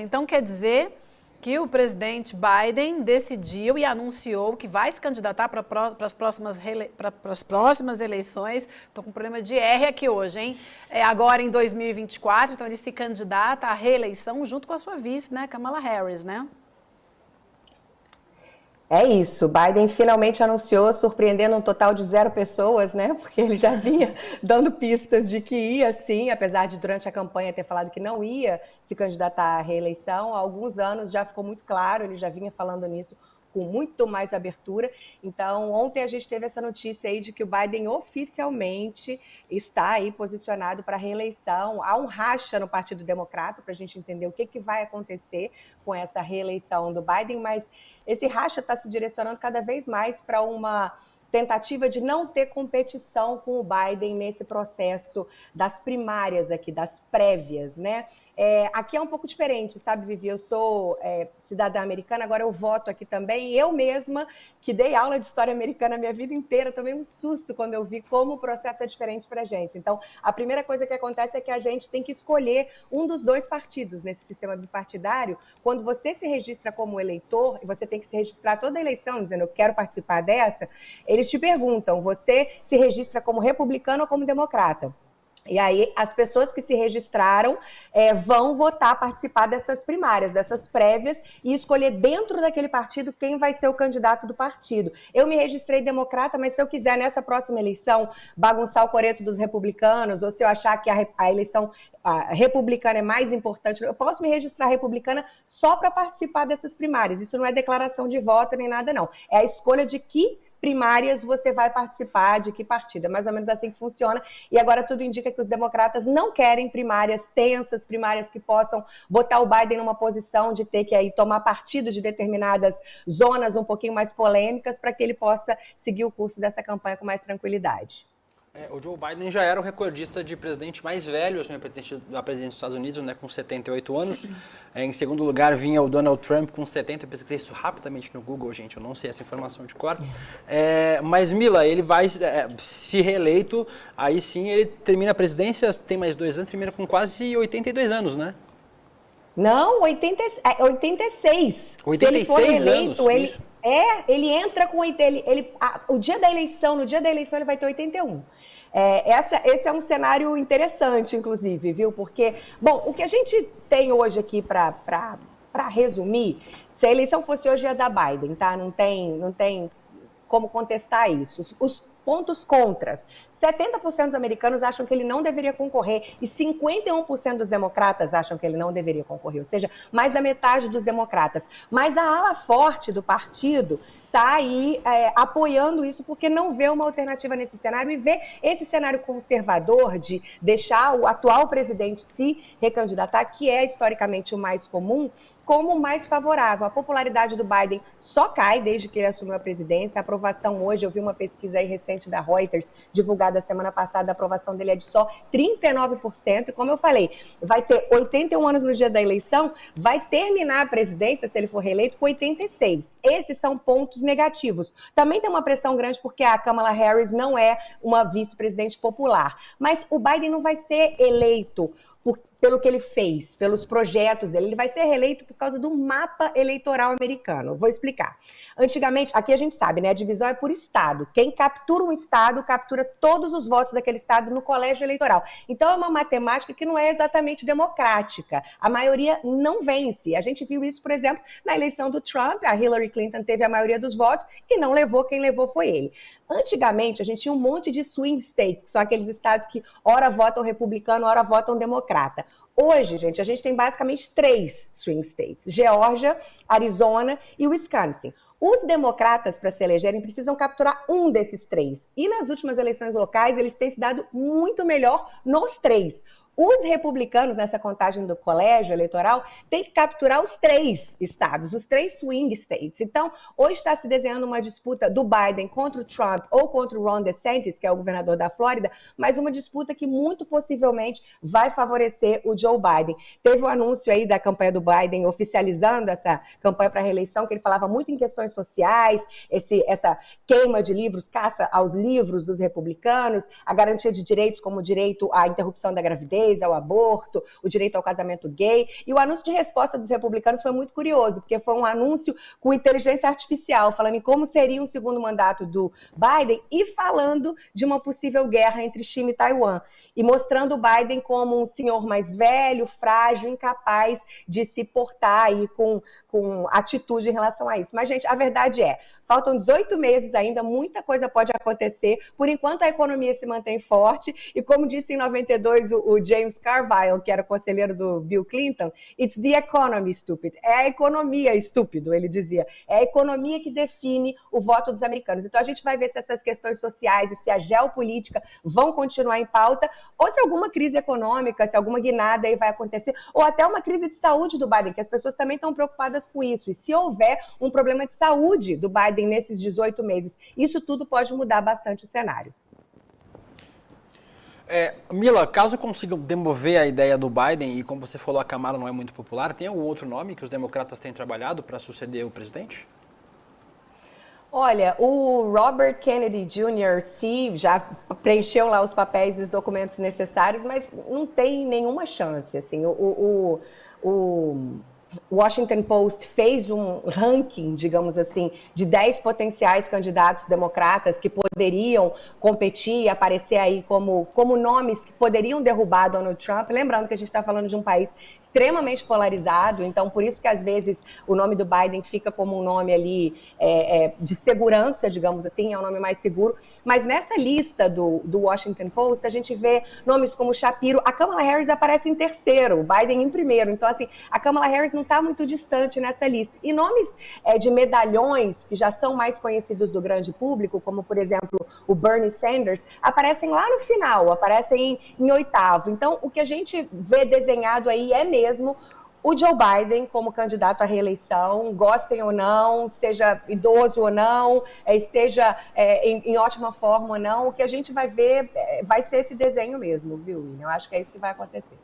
Então quer dizer que o presidente Biden decidiu e anunciou que vai se candidatar para as próximas eleições. Estou com um problema de R aqui hoje, hein? Agora em 2024, então ele se candidata à reeleição junto com a sua vice, né, Kamala Harris, né? É isso, Biden finalmente anunciou, surpreendendo um total de 0 pessoas, né? Porque ele já vinha dando pistas de que ia sim, apesar de durante a campanha ter falado que não ia se candidatar à reeleição. Há alguns anos já ficou muito claro, ele já vinha falando nisso com muito mais abertura. Então, ontem a gente teve essa notícia aí de que o Biden oficialmente está aí posicionado para a reeleição. Há um racha no Partido Democrata para a gente entender o que vai acontecer com essa reeleição do Biden, mas esse racha está se direcionando cada vez mais para uma tentativa de não ter competição com o Biden nesse processo das primárias aqui, das prévias, né? Aqui é um pouco diferente, sabe, Vivi? Eu sou cidadã americana, agora eu voto aqui também. E eu mesma, que dei aula de história americana a minha vida inteira, tomei um susto quando eu vi como o processo é diferente para a gente. Então, a primeira coisa que acontece é que a gente tem que escolher um dos 2 partidos nesse sistema bipartidário. Quando você se registra como eleitor, e você tem que se registrar toda a eleição, dizendo eu quero participar dessa, eles te perguntam, você se registra como republicano ou como democrata? E aí as pessoas que se registraram vão votar, participar dessas primárias, dessas prévias e escolher dentro daquele partido quem vai ser o candidato do partido. Eu me registrei democrata, mas se eu quiser nessa próxima eleição bagunçar o coreto dos republicanos, ou se eu achar que a eleição republicana é mais importante, eu posso me registrar republicana só para participar dessas primárias. Isso não é declaração de voto nem nada, não. É a escolha de que primárias você vai participar, de que partido. É mais ou menos assim que funciona. E agora tudo indica que os democratas não querem primárias tensas, primárias que possam botar o Biden numa posição de ter que aí tomar partido de determinadas zonas um pouquinho mais polêmicas para que ele possa seguir o curso dessa campanha com mais tranquilidade. O Joe Biden já era o recordista de presidente mais velho, da presidência dos Estados Unidos, né, com 78 anos. Em segundo lugar vinha o Donald Trump com 70. Eu pesquisei isso rapidamente no Google, gente, eu não sei essa informação de cor. Mas, Mila, ele vai se reeleito, aí sim ele termina a presidência, tem mais 2 anos, termina com quase 82 anos, né? Não, 86. 86 anos? Isso. Ele entra com... o dia da eleição, no dia da eleição ele vai ter 81. Esse é um cenário interessante, inclusive, viu? Porque, bom, o que a gente tem hoje aqui para resumir, se a eleição fosse hoje ia da Biden, tá? Não tem como contestar isso. Os pontos contras. 70% dos americanos acham que ele não deveria concorrer e 51% dos democratas acham que ele não deveria concorrer, ou seja, mais da metade dos democratas. Mas a ala forte do partido está aí apoiando isso porque não vê uma alternativa nesse cenário e vê esse cenário conservador de deixar o atual presidente se recandidatar, que é historicamente o mais comum, como mais favorável. A popularidade do Biden só cai desde que ele assumiu a presidência. A aprovação hoje, eu vi uma pesquisa aí recente da Reuters, divulgada semana passada, a aprovação dele é de só 39%. E como eu falei, vai ter 81 anos no dia da eleição, vai terminar a presidência, se ele for reeleito, com 86. Esses são pontos negativos. Também tem uma pressão grande porque a Kamala Harris não é uma vice-presidente popular. Mas o Biden não vai ser eleito pelo que ele fez, pelos projetos dele. Ele vai ser reeleito por causa do mapa eleitoral americano. Vou explicar. Antigamente, aqui a gente sabe, né? A divisão é por estado. Quem captura um estado, captura todos os votos daquele estado no colégio eleitoral. Então, é uma matemática que não é exatamente democrática. A maioria não vence. A gente viu isso, por exemplo, na eleição do Trump. A Hillary Clinton teve a maioria dos votos e não levou, quem levou foi ele. Antigamente, a gente tinha um monte de swing states, que são aqueles estados que ora votam republicano, ora votam democrata. Hoje, gente, a gente tem basicamente 3 swing states: Geórgia, Arizona e Wisconsin. Os democratas, para se elegerem, precisam capturar um desses 3. E nas últimas eleições locais, eles têm se dado muito melhor nos 3. Os republicanos, nessa contagem do colégio eleitoral, têm que capturar os 3 estados, os 3 swing states. Então, hoje está se desenhando uma disputa do Biden contra o Trump ou contra o Ron DeSantis, que é o governador da Flórida, mas uma disputa que muito possivelmente vai favorecer o Joe Biden. Teve um anúncio aí da campanha do Biden oficializando essa campanha para a reeleição, que ele falava muito em questões sociais, essa queima de livros, caça aos livros dos republicanos, a garantia de direitos como o direito à interrupção da gravidez, gravidez, ao aborto, o direito ao casamento gay. E o anúncio de resposta dos republicanos foi muito curioso, porque foi um anúncio com inteligência artificial, falando em como seria um segundo mandato do Biden e falando de uma possível guerra entre China e Taiwan. E mostrando o Biden como um senhor mais velho, frágil, incapaz de se portar aí com atitude em relação a isso. Mas, gente, a verdade é, faltam 18 meses ainda, muita coisa pode acontecer. Por enquanto, a economia se mantém forte. E como disse em 92 o James Carville, que era conselheiro do Bill Clinton, it's the economy, stupid. É a economia, estúpido, ele dizia. É a economia que define o voto dos americanos. Então, a gente vai ver se essas questões sociais e se a geopolítica vão continuar em pauta, ou se alguma crise econômica, se alguma guinada aí vai acontecer, ou até uma crise de saúde do Biden, que as pessoas também estão preocupadas com isso. E se houver um problema de saúde do Biden nesses 18 meses, isso tudo pode mudar bastante o cenário. Mila, caso consigam demover a ideia do Biden, e como você falou, a Câmara não é muito popular, tem algum outro nome que os democratas têm trabalhado para suceder o presidente? Olha, o Robert Kennedy Jr. já preencheu lá os papéis e os documentos necessários, mas não tem nenhuma chance. Assim, o Washington Post fez um ranking, digamos assim, de 10 potenciais candidatos democratas que poderiam competir e aparecer aí como nomes que poderiam derrubar Donald Trump. Lembrando que a gente está falando de um país extremamente polarizado, então por isso que às vezes o nome do Biden fica como um nome ali de segurança, digamos assim, é um nome mais seguro, mas nessa lista do Washington Post a gente vê nomes como Shapiro, a Kamala Harris aparece em terceiro, o Biden em primeiro, então assim, a Kamala Harris não está muito distante nessa lista, e nomes de medalhões que já são mais conhecidos do grande público, como por exemplo o Bernie Sanders, aparecem lá no final, aparecem em oitavo, então o que a gente vê desenhado aí é mesmo o Joe Biden como candidato à reeleição, gostem ou não, seja idoso ou não, esteja em ótima forma ou não, o que a gente vai ver vai ser esse desenho mesmo, viu, William? Eu acho que é isso que vai acontecer.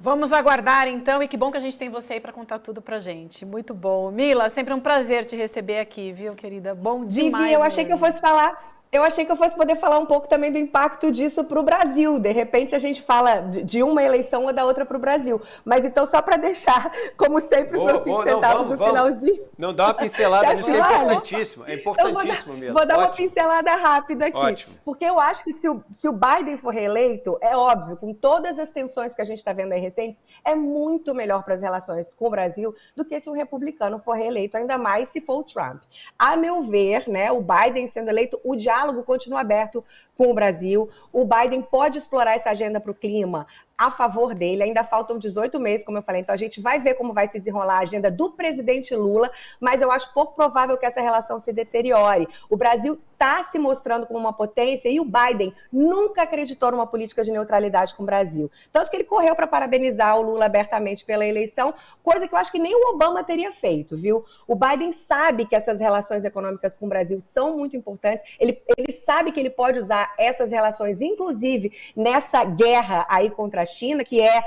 Vamos aguardar, então, e que bom que a gente tem você aí para contar tudo pra gente. Muito bom. Mila, sempre um prazer te receber aqui, viu, querida? Bom demais. Vivi, eu achei que eu fosse falar... Eu achei que eu fosse poder falar um pouco também do impacto disso para o Brasil. De repente, a gente fala de uma eleição ou da outra para o Brasil. Mas então, só para deixar, como sempre, os meus 5 centavos no finalzinho. Não, dá uma pincelada nisso, que é importantíssimo. É importantíssimo mesmo. Vou dar uma pincelada rápida aqui. Ótimo. Porque eu acho que se o Biden for reeleito, é óbvio, com todas as tensões que a gente está vendo aí recente, é muito melhor para as relações com o Brasil do que se um republicano for reeleito, ainda mais se for o Trump. A meu ver, né, o Biden sendo eleito, o diálogo continua aberto com o Brasil. O Biden pode explorar essa agenda para o clima a favor dele. Ainda faltam 18 meses, como eu falei, então a gente vai ver como vai se desenrolar a agenda do presidente Lula, mas eu acho pouco provável que essa relação se deteriore. O Brasil está se mostrando como uma potência e o Biden nunca acreditou numa política de neutralidade com o Brasil. Tanto que ele correu para parabenizar o Lula abertamente pela eleição, coisa que eu acho que nem o Obama teria feito, viu? O Biden sabe que essas relações econômicas com o Brasil são muito importantes, ele sabe que ele pode usar essas relações, inclusive nessa guerra aí contra a China, que é,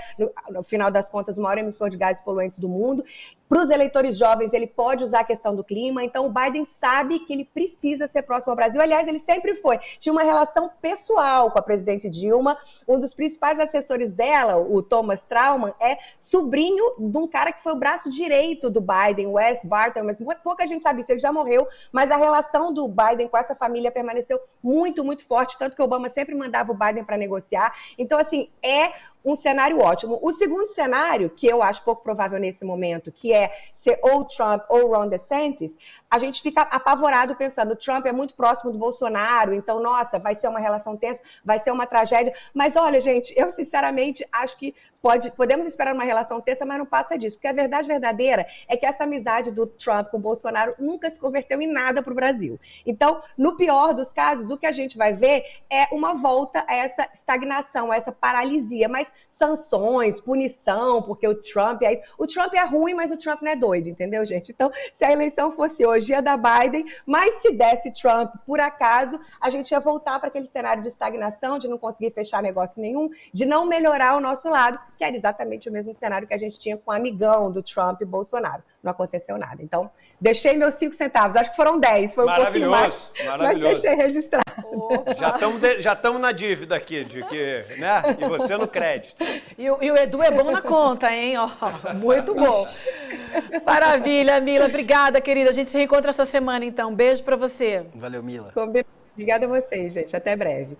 no final das contas, o maior emissor de gases poluentes do mundo. Para os eleitores jovens, ele pode usar a questão do clima. Então, o Biden sabe que ele precisa ser próximo ao Brasil. Aliás, ele sempre foi. Tinha uma relação pessoal com a presidente Dilma. Um dos principais assessores dela, o Thomas Trauman, é sobrinho de um cara que foi o braço direito do Biden, Wes Barton. Mas pouca gente sabe isso, ele já morreu. Mas a relação do Biden com essa família permaneceu muito, muito forte. Tanto que o Obama sempre mandava o Biden para negociar. Então, assim, é um cenário ótimo. O segundo cenário, que eu acho pouco provável nesse momento, que é ser ou Trump ou Ron DeSantis, a gente fica apavorado pensando, o Trump é muito próximo do Bolsonaro, então, nossa, vai ser uma relação tensa, vai ser uma tragédia. Mas, olha, gente, eu sinceramente acho que podemos esperar uma relação tensa, mas não passa disso. Porque a verdade verdadeira é que essa amizade do Trump com o Bolsonaro nunca se converteu em nada para o Brasil. Então, no pior dos casos, o que a gente vai ver é uma volta a essa estagnação, a essa paralisia. Mas sanções, punição, porque o Trump é ruim, mas o Trump não é doido, entendeu, gente? Então, se a eleição fosse hoje, ia da Biden, mas se desse Trump, por acaso, a gente ia voltar para aquele cenário de estagnação, de não conseguir fechar negócio nenhum, de não melhorar o nosso lado, que era exatamente o mesmo cenário que a gente tinha com o amigão do Trump e Bolsonaro. Não aconteceu nada. Então, deixei meus 5 centavos, acho que foram 10, foi um pouquinho mais, maravilhoso. Mas deixei registrado. Já estamos na dívida aqui, de que, né? E você no crédito. crédito. E o Edu é bom na conta, hein? Ó, muito bom. Maravilha, Mila. Obrigada, querida. A gente se reencontra essa semana, então. Beijo pra você. Valeu, Mila. Obrigada a vocês, gente. Até breve.